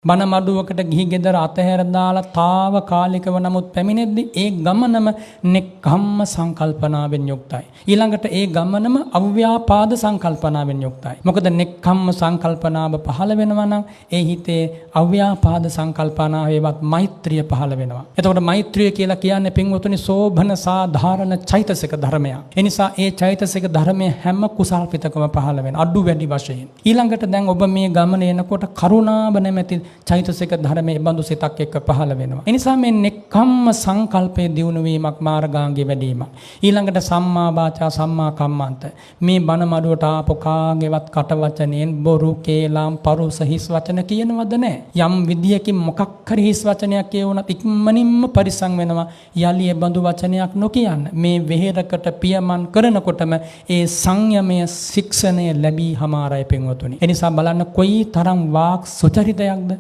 බණ මඩුවකට ගිහි ගෙදර අතහැර දාලා తాවකාලිකව නමුත් පැමිණෙද්දී ඒ ගමනම නෙක්ඛම්ම සංකල්පනාවෙන් යුක්තයි. ඊළඟට ඒ ගමනම අව්‍යාපාද සංකල්පනාවෙන් යුක්තයි. මොකද නෙක්ඛම්ම සංකල්පනාව පහළ වෙනවා නම් ඒ හිතේ අව්‍යාපාද සංකල්පනාවේවත් මෛත්‍රිය පහළ වෙනවා. එතකොට මෛත්‍රිය කියලා කියන්නේ පින්වතුනි සෝභන සාධාරණ චෛතසික ධර්මයක්. ඒ නිසා ඒ චෛතසික ධර්මයේ හැම කුසල්පිතකම පහළ වෙන අඩු වැඩි වශයෙන්. ඊළඟට දැන් ඔබ මේ ගමන එනකොට කරුණාව නැමැති චෛතසික ධර්මයේ බඳු සිතක් එක්ක පහළ වෙනවා. ඒ නිසා මේ නෙක්ඛම්ම සංකල්පයේ දියුණු වීමක් මාර්ගාංගයේ වැඩිවීමක්. ඊළඟට සම්මා වාචා සම්මා කම්මන්ත. මේ බණ මඩුවට ආපු කාගේවත් කට වචනෙන් බොරු කේලම් පරුස හිස් වචන කියනවද නැහැ. යම් විදියකින් මොකක් හරි හිස් වචනයක් කියවුණත් ඉක්මනින්ම පරිසං වෙනවා. යලි ඒ බඳු වචනයක් නොකියන්න. මේ වෙහෙරකට පියමන් කරනකොටම ඒ සංයමය ශික්ෂණය ලැබී හමාරයි පින්වතුනි. ඒ නිසා බලන්න කොයි තරම් වාක් සුචරිතයක්ද